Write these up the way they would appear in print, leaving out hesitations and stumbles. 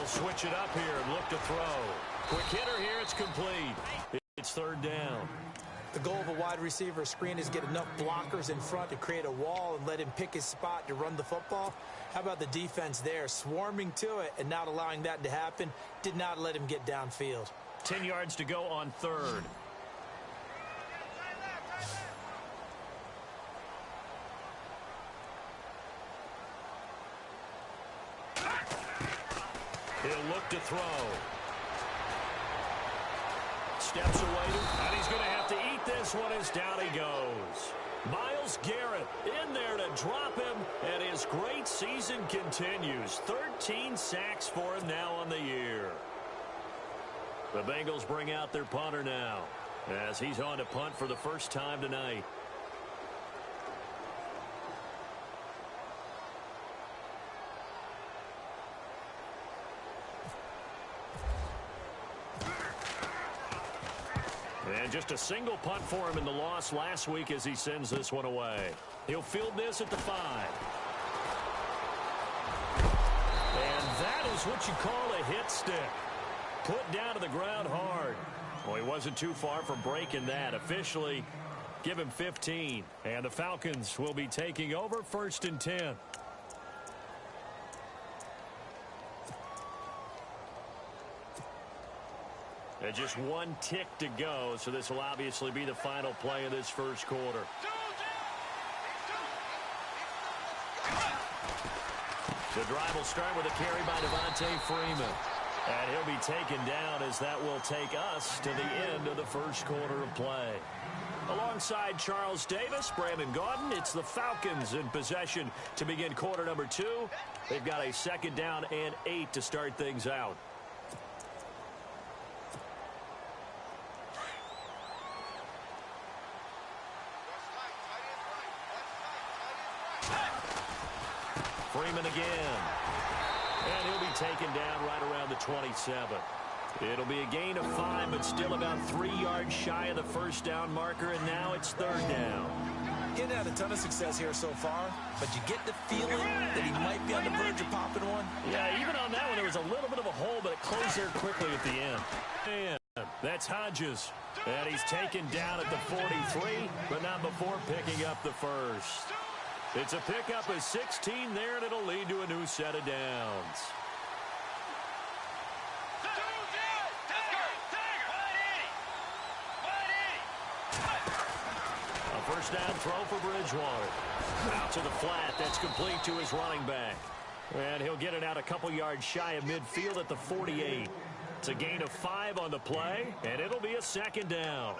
switch it up here and look to throw. Quick hitter here. It's complete. It's third down. The goal of a wide receiver screen is get enough blockers in front to create a wall and let him pick his spot to run the football. How about the defense there, swarming to it and not allowing that to happen? Did not let him get downfield. 10 yards to go on third. He'll look to throw. Steps away, and he's going to have to eat this one as down he goes. Myles Garrett in there to drop him, and his great season continues. 13 sacks for him now on the year. The Bengals bring out their punter now, as he's on to punt for the first time tonight. And just a single punt for him in the loss last week as he sends this one away. He'll field this at the 5. And that is what you call a hit stick. Put down to the ground hard. Well, he wasn't too far from breaking that. Officially, give him 15. And the Falcons will be taking over 1st and 10. And just one tick to go, so this will obviously be the final play of this first quarter. The drive will start with a carry by Devontae Freeman. And he'll be taken down as that will take us to the end of the first quarter of play. Alongside Charles Davis, Brandon Gaudin, it's the Falcons in possession to begin quarter number 2. They've got a 2nd down and 8 to start things out. Freeman again. And he'll be taken down right around the 27. It'll be a gain of 5, but still about 3 yards shy of the first down marker, and now it's 3rd down. He hadn't had a ton of success here so far, but you get the feeling that he might be on the verge of popping one. Yeah, even on that one, there was a little bit of a hole, but it closed there quickly at the end. And that's Hodges. And he's taken down at the 43, but not before picking up the first. It's a pickup of 16 there, and it'll lead to a new set of downs. A first down throw for Bridgewater. Out to the flat. That's complete to his running back. And he'll get it out a couple yards shy of midfield at the 48. It's a gain of 5 on the play, and it'll be a 2nd down.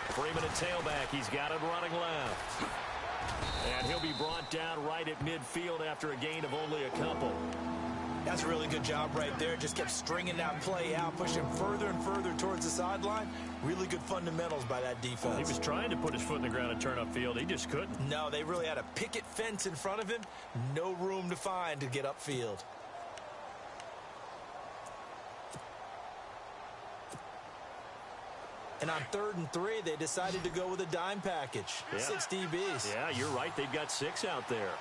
Freeman at tailback. He's got it running left. And he'll be brought down right at midfield after a gain of only a couple. That's a really good job right there. Just kept stringing that play out, pushing further and further towards the sideline. Really good fundamentals by that defense. He was trying to put his foot in the ground and turn upfield. He just couldn't. No, they really had a picket fence in front of him. No room to find to get upfield. And on 3rd and 3, they decided to go with a dime package. Yeah. 6 DBs. Yeah, you're right. They've got 6 out there.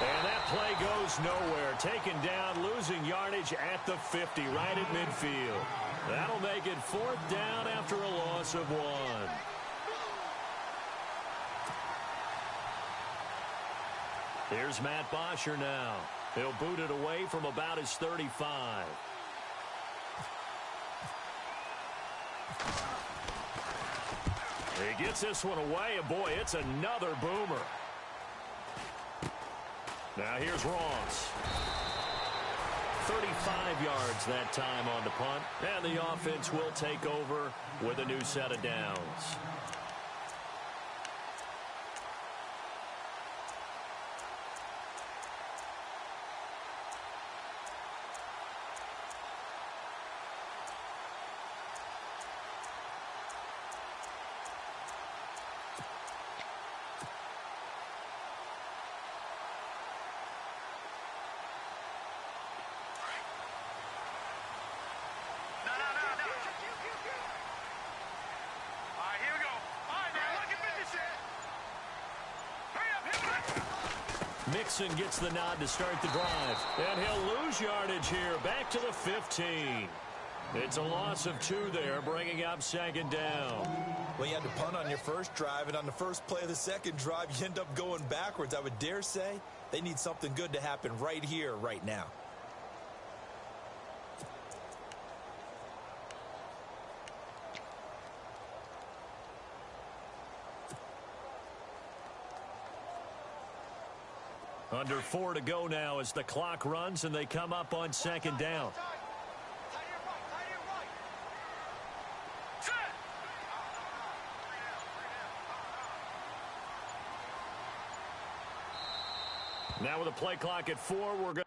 And that play goes nowhere. Taken down, losing yardage at the 50, right at midfield. That'll make it 4th down after a loss of 1. Here's Matt Bosher now. He'll boot it away from about his 35. He gets this one away, and boy, it's another boomer. Now here's Ross. 35 yards that time on the punt, and the offense will take over with a new set of downs. Mixon gets the nod to start the drive. And he'll lose yardage here. Back to the 15. It's a loss of 2 there, bringing up second down. Well, you had to punt on your first drive, and on the first play of the second drive, you end up going backwards. I would dare say they need something good to happen right here, right now. Under 4 to go now as the clock runs and they come up on second down. Now with a play clock at 4, we're going.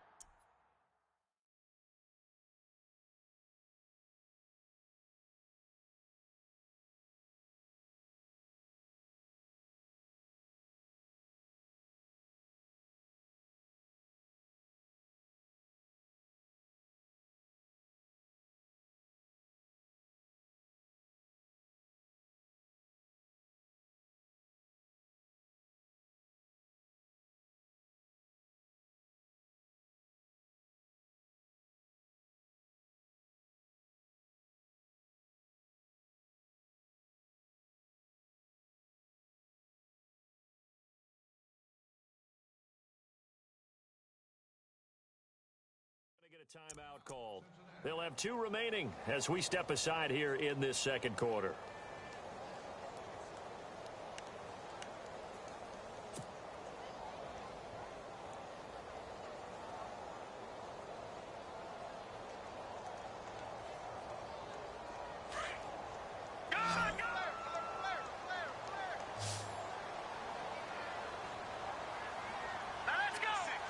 Get a timeout called. They'll have 2 remaining as we step aside here in this second quarter.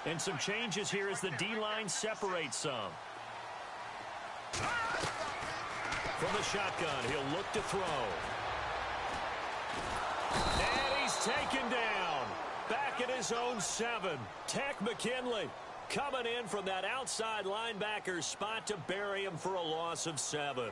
And some changes here as the D-line separates some. From the shotgun, he'll look to throw. And he's taken down. Back at his own 7. Tech McKinley coming in from that outside linebacker spot to bury him for a loss of 7.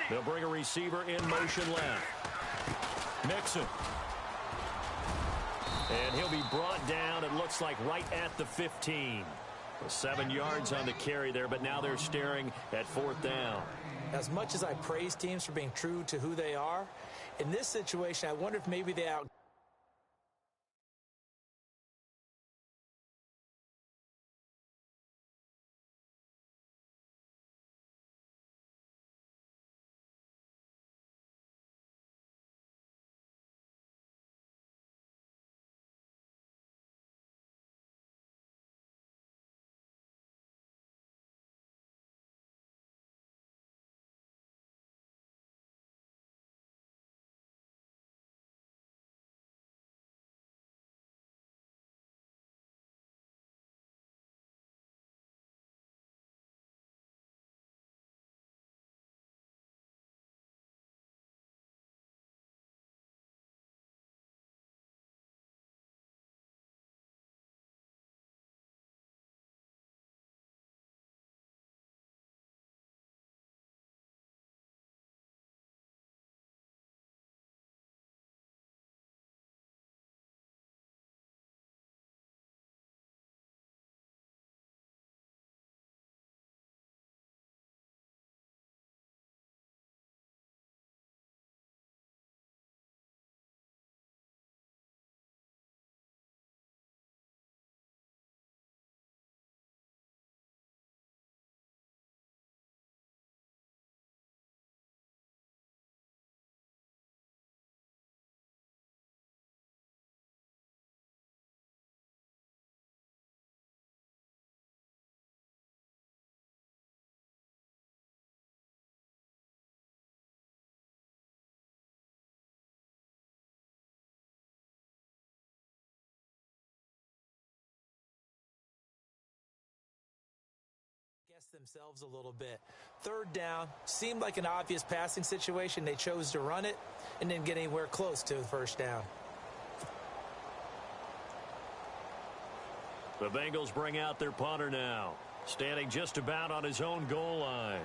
They'll bring a receiver in motion left. Mixon. And he'll be brought down, it looks like, right at the 15. 7 yards on the carry there, but now they're staring at 4th down. As much as I praise teams for being true to who they are, in this situation, I wonder if maybe they out themselves a little bit. Third down, seemed like an obvious passing situation. They chose to run it and didn't get anywhere close to the first down. The Bengals bring out their punter now, standing just about on his own goal line.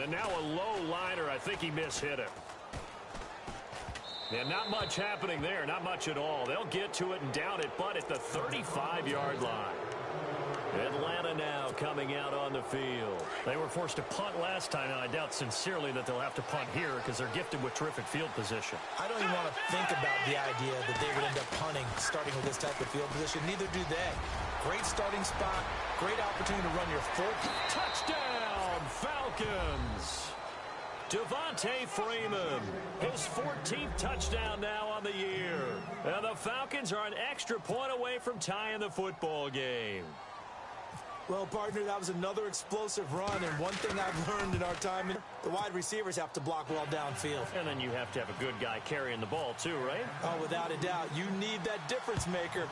And now a low liner. I think he mishit it. And not much happening there, not much at all. They'll get to it and down it, but at the 35-yard line. Atlanta now coming out on the field. They were forced to punt last time, and I doubt sincerely that they'll have to punt here because they're gifted with terrific field position. I don't even want to think about the idea that they would end up punting starting with this type of field position. Neither do they. Great starting spot, great opportunity to run your full. Touchdown, Falcons! Devontae Freeman, his 14th touchdown now on the year. And the Falcons are an extra point away from tying the football game. Well, partner, that was another explosive run, and one thing I've learned in our time, the wide receivers have to block well downfield. And then you have to have a good guy carrying the ball too, right? Oh, without a doubt. You need that difference maker.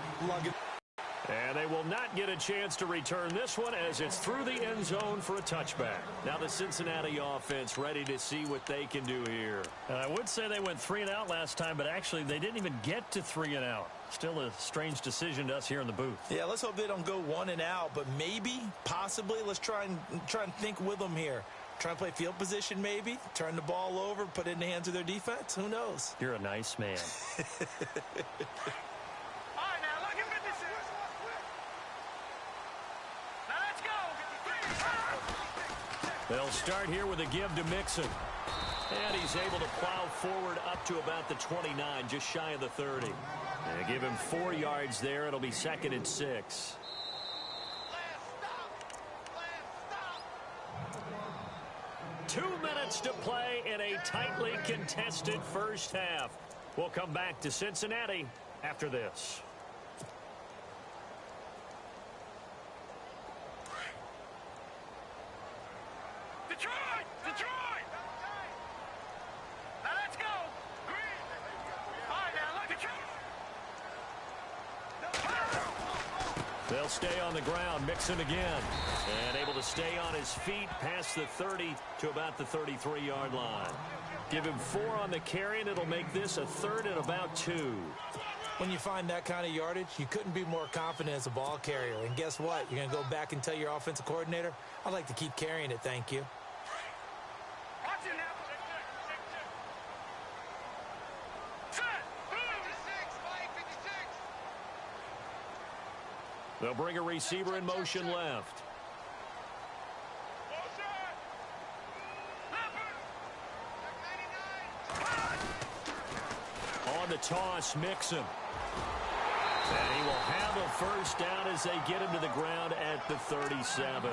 And they will not get a chance to return this one as it's through the end zone for a touchback. Now the Cincinnati offense ready to see what they can do here. And I would say they went 3 and out last time, but actually they didn't even get to 3 and out. Still a strange decision to us here in the booth. Yeah, let's hope they don't go 1 and out, but maybe, possibly, let's try and think with them here. Try and play field position maybe, turn the ball over, put it in the hands of their defense. Who knows? You're a nice man. They'll start here with a give to Mixon. And he's able to plow forward up to about the 29, just shy of the 30. And give him 4 yards there. It'll be 2nd and 6. 2 minutes to play in a tightly contested first half. We'll come back to Cincinnati after this. They'll stay on the ground. Mixon again. And able to stay on his feet past the 30 to about the 33-yard line. Give him 4 on the carry, and it'll make this a 3rd and about 2. When you find that kind of yardage, you couldn't be more confident as a ball carrier. And guess what? You're going to go back and tell your offensive coordinator, I'd like to keep carrying it, thank you. They'll bring a receiver in motion left. On the toss, Mixon. And he will have a first down as they get him to the ground at the 37.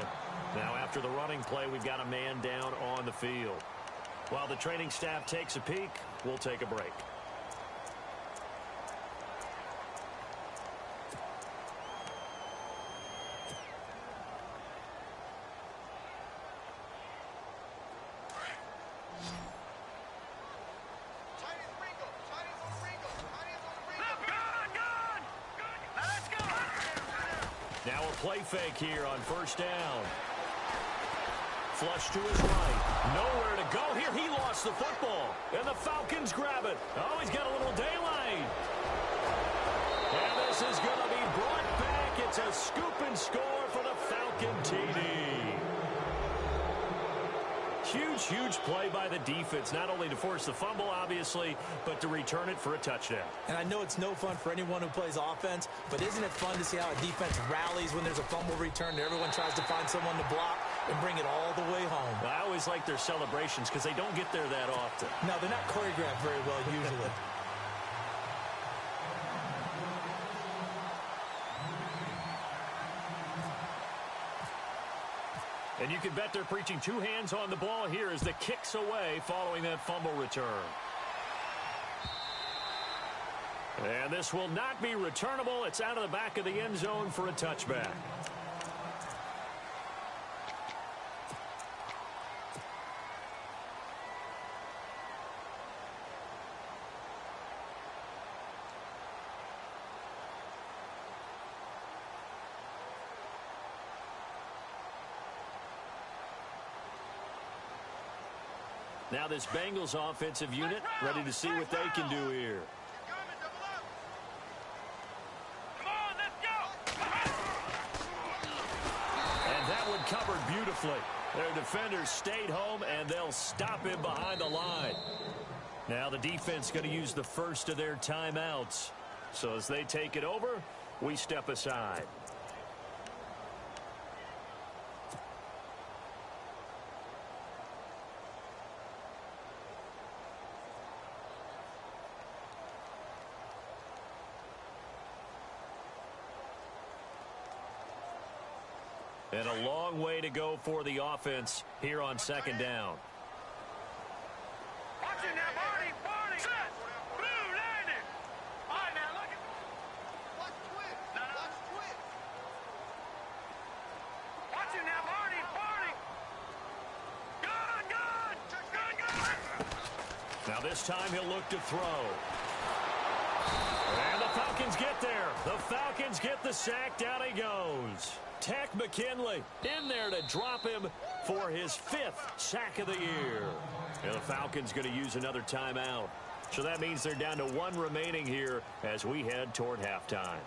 Now after the running play, we've got a man down on the field. While the training staff takes a peek, we'll take a break. Now a play fake here on first down. Flush to his right. Nowhere to go here. He lost the football. And the Falcons grab it. Oh, he's got a little daylight. And this is going to be brought back. It's a scoop and score for the Falcon TD. Huge, huge play by the defense, not only to force the fumble, obviously, but to return it for a touchdown. And I know it's no fun for anyone who plays offense, but isn't it fun to see how a defense rallies when there's a fumble return and everyone tries to find someone to block and bring it all the way home? I always like their celebrations because they don't get there that often. No, they're not choreographed very well usually. And you can bet they're preaching 2 hands on the ball here as the kick's away following that fumble return. And this will not be returnable. It's out of the back of the end zone for a touchback. Now this Bengals offensive unit ready to see what they can do here. And that one covered beautifully. Their defenders stayed home, and they'll stop him behind the line. Now the defense going to use the first of their timeouts. So as they take it over, we step aside. And a long way to go for the offense here on second down. Watch it now, Barney. Set. Blue landing. All right, now look at. Watch twist. Watch twist. Watch it now, Barney. Good. Now this time he'll look to throw. And the Falcons get there. The Falcons get the sack. Down he goes. Tech McKinley in there to drop him for his 5th sack of the year. And the Falcons going to use another timeout. So that means they're down to 1 remaining here as we head toward halftime.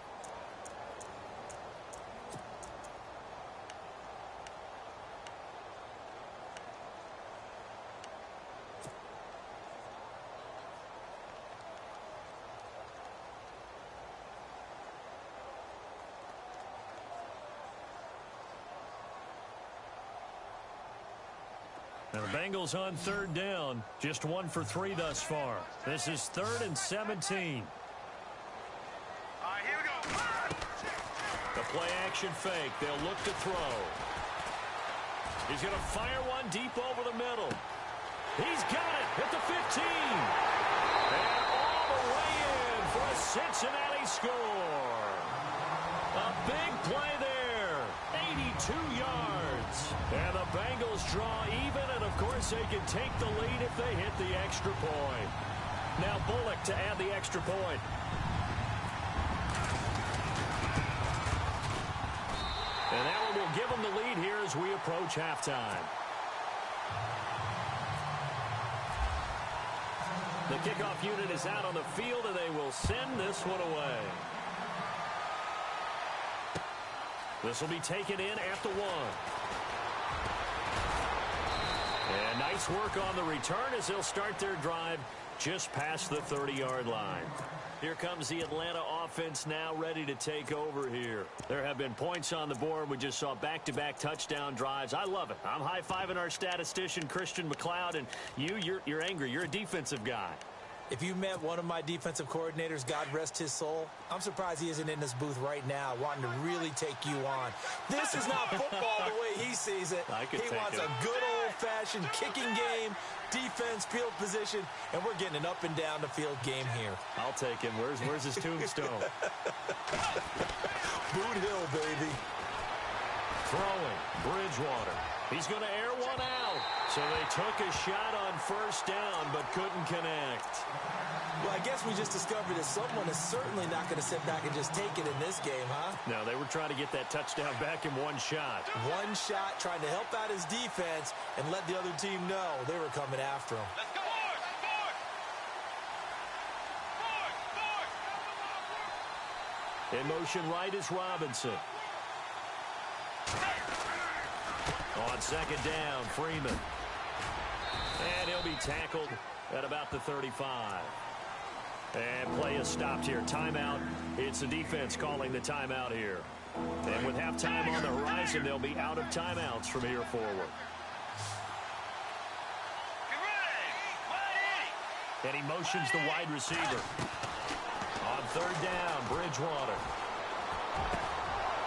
Now the Bengals on 3rd down, just 1 for 3 thus far. This is 3rd and 17. All right, here we go. The play action fake. They'll look to throw. He's going to fire one deep over the middle. He's got it at the 15. And all the way in for a Cincinnati score. A big play there. 82 yards. And the Bengals draw even, and of course they can take the lead if they hit the extra point. Now Bullock to add the extra point. And that one will give them the lead here as we approach halftime. The kickoff unit is out on the field, and they will send this one away. This will be taken in at the 1. And nice work on the return as they'll start their drive just past the 30-yard line. Here comes the Atlanta offense now ready to take over here. There have been points on the board. We just saw back-to-back touchdown drives. I love it. I'm high-fiving our statistician, Christian McLeod, and you're angry. You're a defensive guy. If you met one of my defensive coordinators, God rest his soul, I'm surprised he isn't in this booth right now wanting to really take you on. This is not football the way he sees it. He wants a good old-fashioned kicking game, defense, field position, and we're getting an up-and-down-the-field game here. I'll take him. Where's his tombstone? Boot Hill, baby. Throwing, Bridgewater. He's going to air one out. So they took a shot on 1st down, but couldn't connect. Well, I guess we just discovered that someone is certainly not going to sit back and just take it in this game, huh? No, they were trying to get that touchdown back in one shot. One shot, trying to help out his defense and let the other team know they were coming after him. Let's go. In motion right is Robinson. On 2nd down, Freeman. And he'll be tackled at about the 35. And play is stopped here. Timeout. It's the defense calling the timeout here. And with halftime on the horizon, they'll be out of timeouts from here forward. And he motions the wide receiver. On 3rd down, Bridgewater.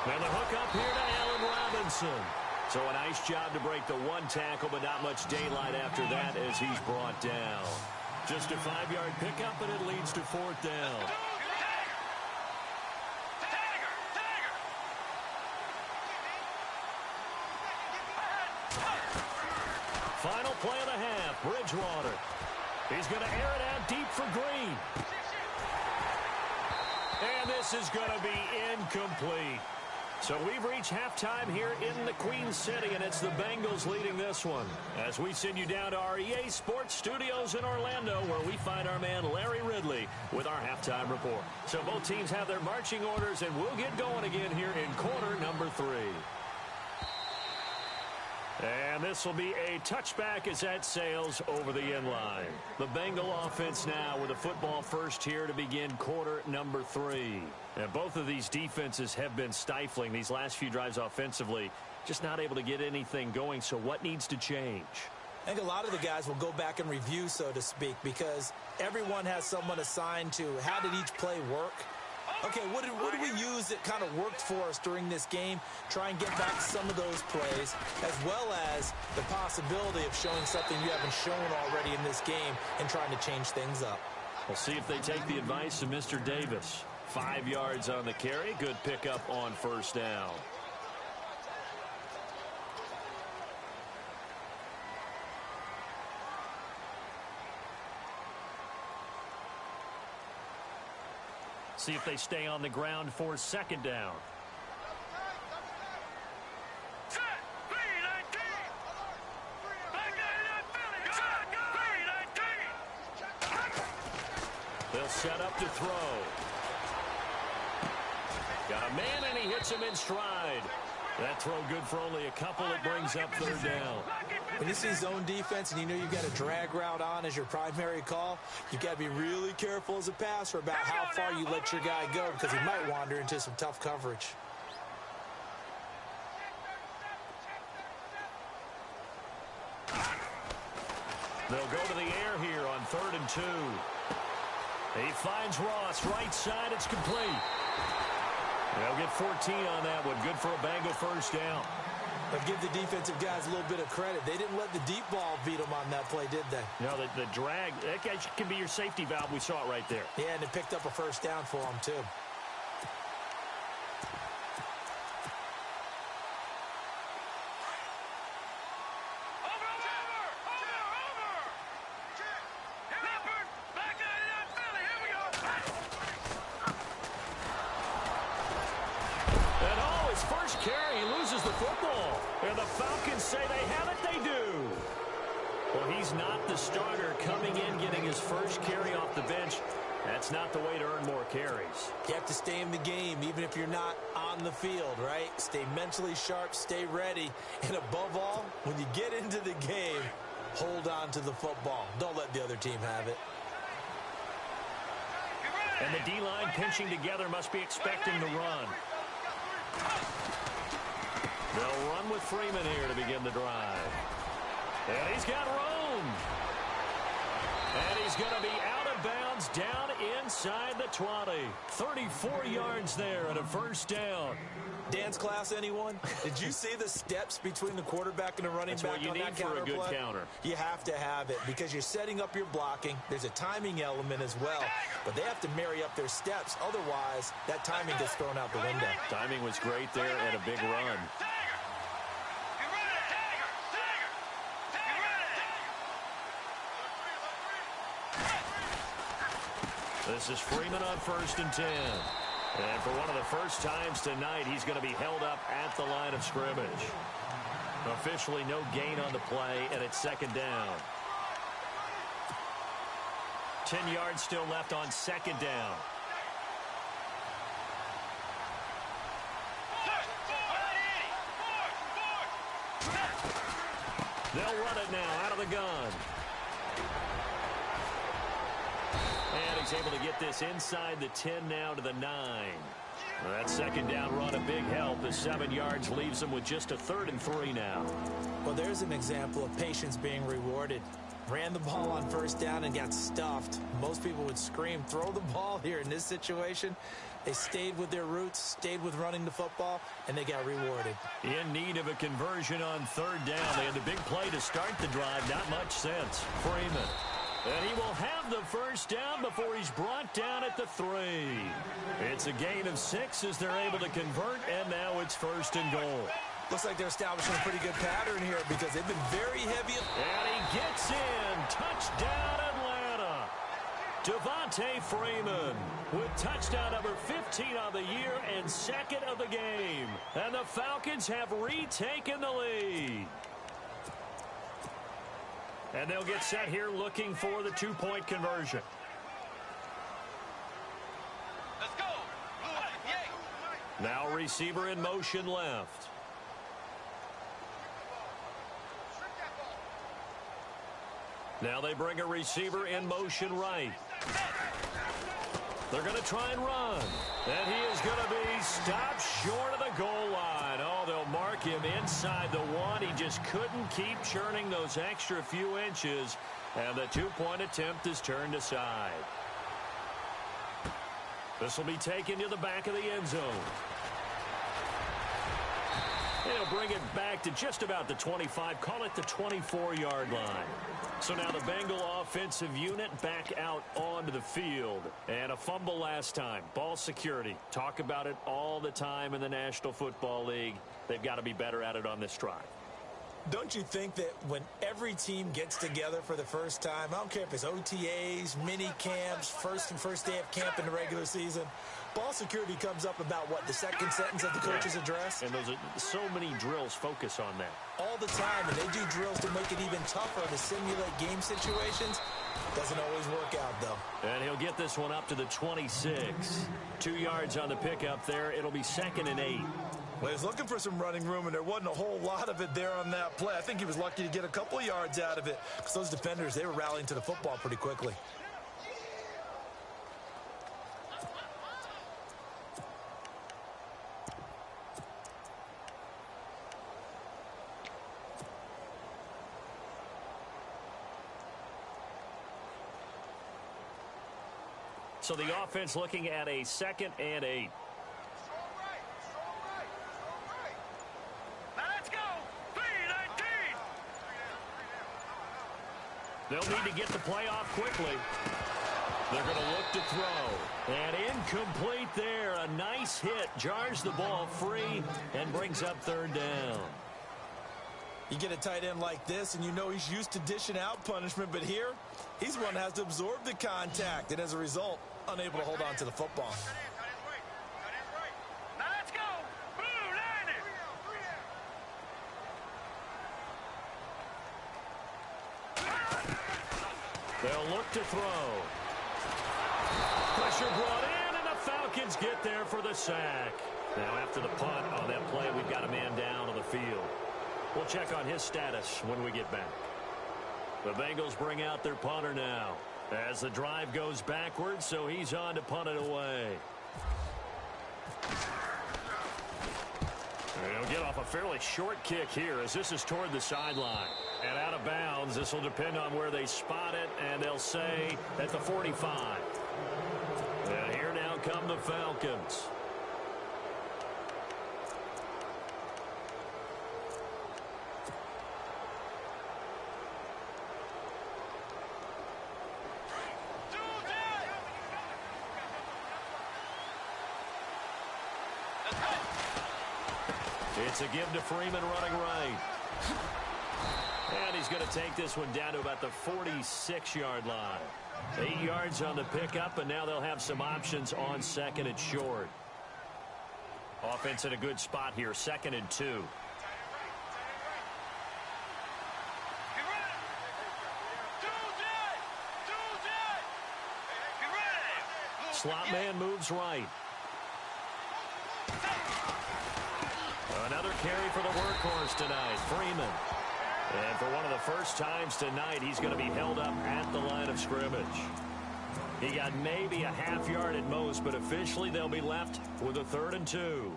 And the hook up here to Allen Robinson. So a nice job to break the 1 tackle, but not much daylight after that as he's brought down. Just a 5-yard pickup, and it leads to 4th down. Final play of the half, Bridgewater. He's going to air it out deep for Green. And this is going to be incomplete. So we've reached halftime here in the Queen City, and it's the Bengals leading this one. As we send you down to our EA Sports Studios in Orlando, where we find our man Larry Ridley with our halftime report. So both teams have their marching orders, and we'll get going again here in quarter number 3. And this will be a touchback as that sails over the end line. The Bengal offense now with a football first here to begin quarter number 3. And both of these defenses have been stifling these last few drives offensively. Just not able to get anything going. So what needs to change? I think a lot of the guys will go back and review, so to speak, because everyone has someone assigned to how did each play work. Okay, what did we use that kind of worked for us during this game? Try and get back some of those plays, as well as the possibility of showing something you haven't shown already in this game and trying to change things up. We'll see if they take the advice of Mr. Davis. 5 yards on the carry. Good pickup on first down. See if they stay on the ground for second down. They'll set up to throw. Got a man, and he hits him in stride. That throw good for only a couple. It brings up third down. When you see zone defense and you know you've got a drag route on as your primary call, you've got to be really careful as a passer about how far you let your guy go because he might wander into some tough coverage. They'll go to the air here on 3rd and 2. He finds Ross, right side, it's complete. They'll get 14 on that one. Good for a Bengal first down. But give the defensive guys a little bit of credit. They didn't let the deep ball beat them on that play, did they? No, the drag, that can be your safety valve. We saw it right there. Yeah, and it picked up a first down for them, too. Say they have it, they do. Well, he's not the starter coming in, getting his first carry off the bench. That's not the way to earn more carries. You have to stay in the game, even if you're not on the field, right? Stay mentally sharp, stay ready, and above all, when you get into the game, hold on to the football. Don't let the other team have it. And the D-line pinching together must be expecting the run. They'll run with Freeman here to begin the drive. And he's got room. And he's going to be out of bounds down inside the 20. 34 yards there and a first down. Dance class, anyone? Did you see the steps between the quarterback and the running That's back what you on need that for counter a good play? counter. You have to have it because you're setting up your blocking. There's a timing element as well. But they have to marry up their steps. Otherwise, that timing gets thrown out the window. Timing was great there and a big run. This is Freeman on 1st and 10. And for one of the first times tonight, he's going to be held up at the line of scrimmage. Officially no gain on the play, and it's second down. 10 yards still left on second down. They'll run it now out of the gun. And he's able to get this inside the 10 now to the 9. That second down run a big help as 7 yards leaves him with just a 3rd and 3 now. Well, there's an example of patience being rewarded. Ran the ball on first down and got stuffed. Most people would scream, throw the ball here. In this situation, they stayed with their roots, stayed with running the football, and they got rewarded. In need of a conversion on 3rd down. They had the big play to start the drive. Not much sense. Freeman. And he will have the first down before he's brought down at the 3. It's a gain of 6 as they're able to convert, and now it's 1st and goal. Looks like they're establishing a pretty good pattern here because they've been very heavy. And he gets in. Touchdown, Atlanta. Devontae Freeman with touchdown number 15 on the year and second of the game. And the Falcons have retaken the lead. And they'll get set here looking for the two-point conversion. Let's go. Now receiver in motion left. Now they bring a receiver in motion right. They're going to try and run. And he is going to be stopped short of the goal line. Oh, they'll mark him inside the one. He just couldn't keep churning those extra few inches. And the two-point attempt is turned aside. This will be taken to the back of the end zone. He'll bring it back to just about the 25, call it the 24-yard line. So now the Bengal offensive unit back out onto the field. And a fumble last time. Ball security. Talk about it all the time in the National Football League. They've got to be better at it on this drive. Don't you think that when every team gets together for the first time, I don't care if it's OTAs, mini camps, first day of camp in the regular season, ball security comes up about, what, the second sentence of the coach's address? And those are so many drills focus on that. All the time, and they do drills to make it even tougher to simulate game situations. Doesn't always work out, though. And he'll get this one up to the 26. 2 yards on the pickup there. It'll be 2nd and 8. Well, he was looking for some running room, and there wasn't a whole lot of it there on that play. I think he was lucky to get a couple of yards out of it because those defenders, they were rallying to the football pretty quickly. So the offense looking at a 2nd and 8. They'll need to get the play off quickly. They're going to look to throw. And incomplete there. A nice hit. Jars the ball free and brings up 3rd down. You get a tight end like this, and you know he's used to dishing out punishment. But here, he's one that has to absorb the contact. And as a result, unable to hold on to the football. They'll look to throw. Pressure brought in, and the Falcons get there for the sack. Now after the punt on that play, we've got a man down on the field. We'll check on his status when we get back. The Bengals bring out their punter now as the drive goes backwards, so he's on to punt it away. He'll get off a fairly short kick here as this is toward the sideline. And out of bounds, this will depend on where they spot it, and they'll say at the 45. And here now come the Falcons. It's a give to Freeman running right. And he's going to take this one down to about the 46-yard line. 8 yards on the pickup, and now they'll have some options on 2nd and short. Offense in a good spot here, 2nd and 2. Slot man moves right. Another carry for the workhorse tonight, Freeman. And for one of the first times tonight, he's going to be held up at the line of scrimmage. He got maybe a half yard at most, but officially they'll be left with a 3rd and 2.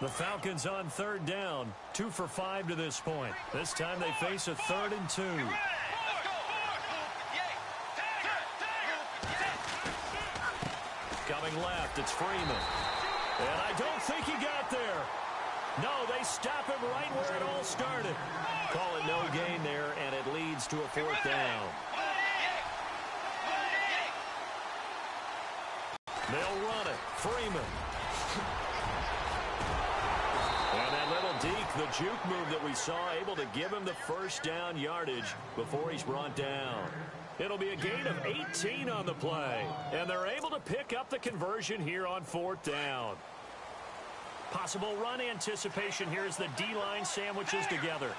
The Falcons on 3rd down, 2 for 5 to this point. This time they face a 3rd and 2. Coming left, it's Freeman. And I don't think he got there. No, they stop him right where it all started. Call it no gain there, and it leads to a 4th down. They'll run it. Freeman. And that little deke, the juke move that we saw, able to give him the first down yardage before he's brought down. It'll be a gain of 18 on the play, and they're able to pick up the conversion here on 4th down. Possible run anticipation here as the D-line sandwiches together.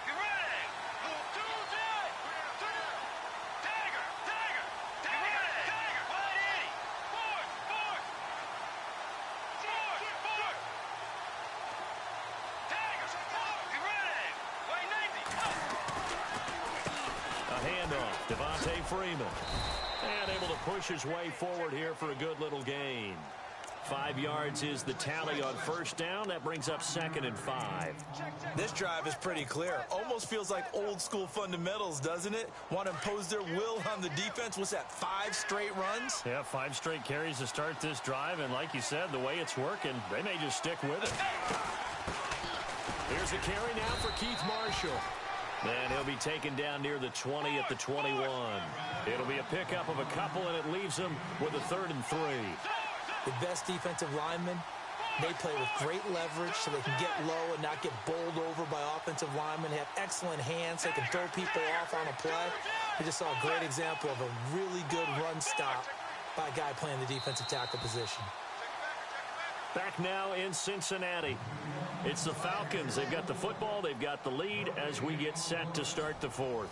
Freeman, and able to push his way forward here for a good little gain. 5 yards is the tally on 1st down. That brings up 2nd and 5. This drive is pretty clear. Almost feels like old school fundamentals, doesn't it? Want to impose their will on the defense. What's that, 5 straight runs? Yeah, 5 straight carries to start this drive, and like you said, the way it's working, they may just stick with it. Here's a carry now for Keith Marshall. And he'll be taken down near the 20 at the 21. It'll be a pickup of a couple, and it leaves him with a 3rd and 3. The best defensive linemen, they play with great leverage so they can get low and not get bowled over by offensive linemen. They have excellent hands. They can throw people off on a play. We just saw a great example of a really good run stop by a guy playing the defensive tackle position. Back now in Cincinnati. It's the Falcons. They've got the football. They've got the lead as we get set to start the 4th.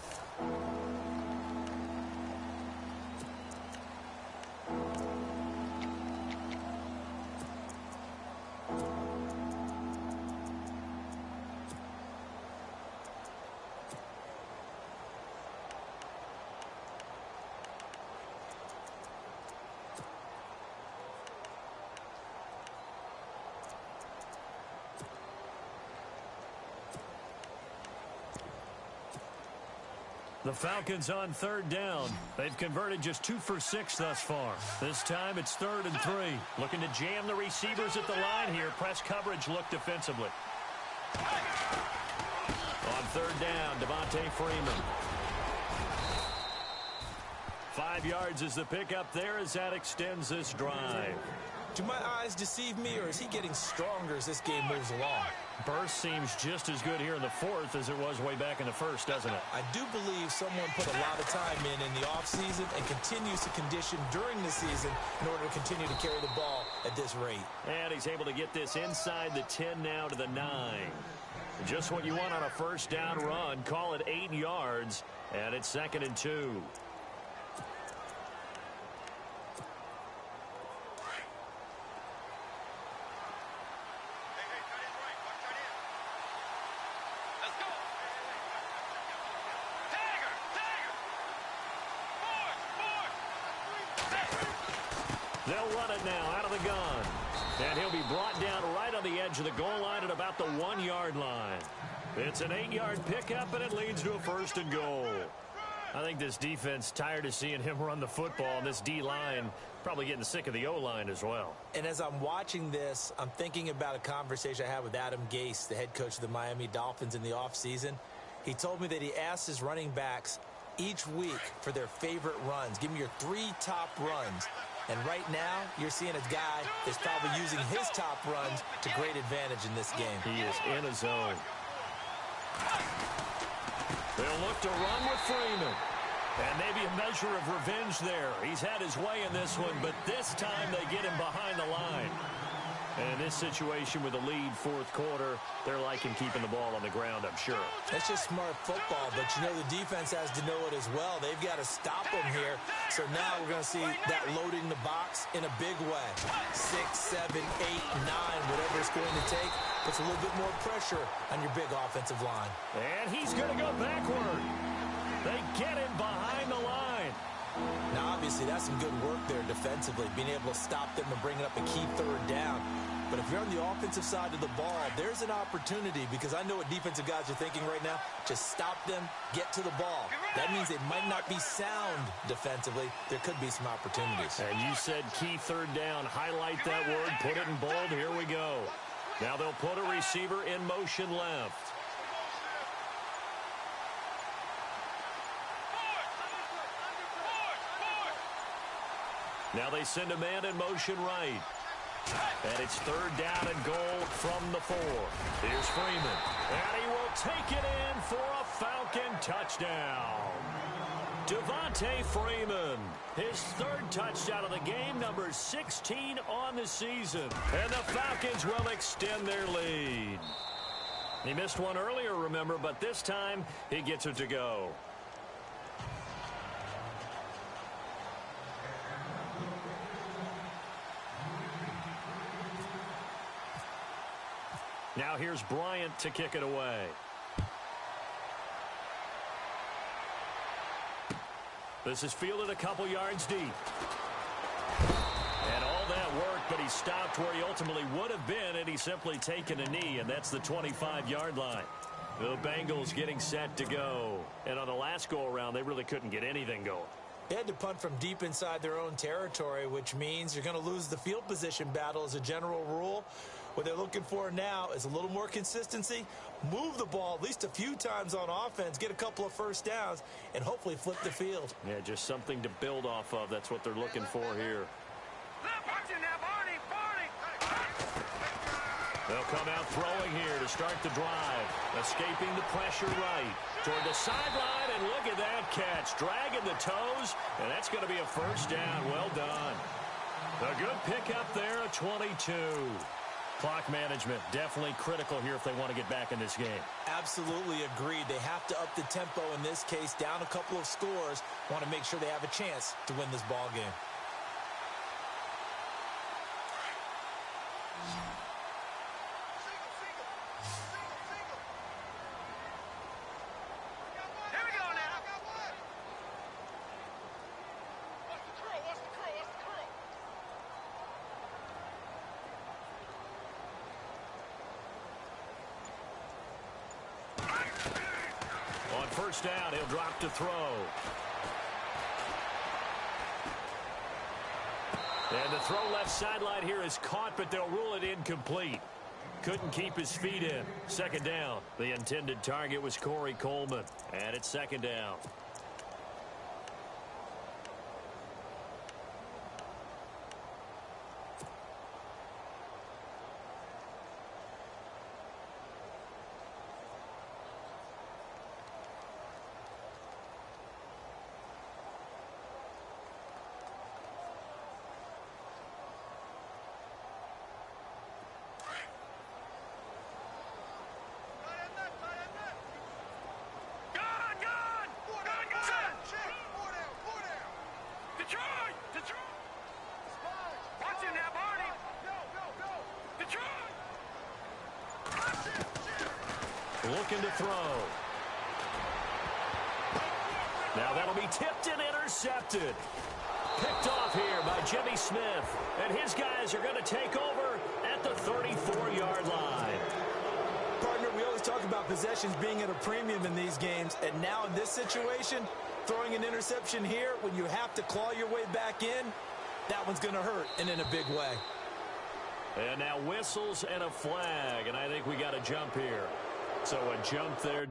The Falcons on 3rd down. They've converted just 2 for 6 thus far. This time it's 3rd and 3. Looking to jam the receivers at the line here. Press coverage look defensively. On 3rd down, Devontae Freeman. 5 yards is the pickup there as that extends this drive. Do my eyes deceive me, or is he getting stronger as this game moves along? Burst seems just as good here in the 4th as it was way back in the 1st, doesn't it? I do believe someone put a lot of time in the offseason and continues to condition during the season in order to continue to carry the ball at this rate. And he's able to get this inside the 10 now to the 9. Just what you want on a 1st down run. Call it 8 yards, and it's 2nd and 2. They'll run it now out of the gun. And he'll be brought down right on the edge of the goal line at about the 1-yard line. It's an 8-yard pickup, and it leads to a 1st and goal. I think this defense tired of seeing him run the football, and this D-line probably getting sick of the O-line as well. And as I'm watching this, I'm thinking about a conversation I had with Adam Gase, the head coach of the Miami Dolphins, in the offseason. He told me that he asked his running backs each week for their favorite runs. Give me your 3 top runs. And right now, you're seeing a guy that's probably using his top runs to great advantage in this game. He is in a zone. They'll look to run with Freeman. And maybe a measure of revenge there. He's had his way in this one, but this time they get him behind the line. And in this situation with the lead 4th quarter, they're liking keeping the ball on the ground, I'm sure. That's just smart football, but you know the defense has to know it as well. They've got to stop them here. So now we're going to see that loading the box in a big way. 6, 7, 8, 9, whatever it's going to take, puts a little bit more pressure on your big offensive line. And he's going to go backward. They get him behind the line. Now, obviously, that's some good work there defensively, being able to stop them and bringing up a key 3rd down. But if you're on the offensive side of the ball, there's an opportunity, because I know what defensive guys are thinking right now. Just stop them, get to the ball. That means they might not be sound defensively. There could be some opportunities. And you said key 3rd down. Highlight that word. Put it in bold. Here we go. Now they'll put a receiver in motion left. Now they send a man in motion right. And it's 3rd down and goal from the 4. Here's Freeman, and he will take it in for a Falcon touchdown. Devontae Freeman, his 3rd touchdown of the game, number 16 on the season. And the Falcons will extend their lead. He missed one earlier, remember, but this time he gets it to go. Now here's Bryant to kick it away. This is fielded a couple yards deep. And all that work, but he stopped where he ultimately would have been, and he's simply taken a knee, and that's the 25-yard line. The Bengals getting set to go. And on the last go-around, they really couldn't get anything going. They had to punt from deep inside their own territory, which means you're going to lose the field position battle as a general rule. What they're looking for now is a little more consistency, move the ball at least a few times on offense, get a couple of first downs, and hopefully flip the field. Yeah, just something to build off of. That's what they're looking for here. They'll come out throwing here to start the drive. Escaping the pressure right. Toward the sideline, and look at that catch. Dragging the toes, and that's going to be a first down. Well done. A good pickup there, a 22. Clock management, definitely critical here if they want to get back in this game. Absolutely agreed. They have to up the tempo in this case, down a couple of scores. Want to make sure they have a chance to win this ball game. First down, he'll drop to throw. And the throw left sideline here is caught, but they'll rule it incomplete. Couldn't keep his feet in. Second down. The intended target was Corey Coleman. And it's second down. Looking to throw. Now that'll be tipped and intercepted. Picked off here by Jimmy Smith. And his guys are going to take over at the 34-yard line. Partner, we always talk about possessions being at a premium in these games. And now in this situation, throwing an interception here when you have to claw your way back in, that one's going to hurt, and in a big way. And now whistles and a flag. And I think we got a jump here. So a jump there.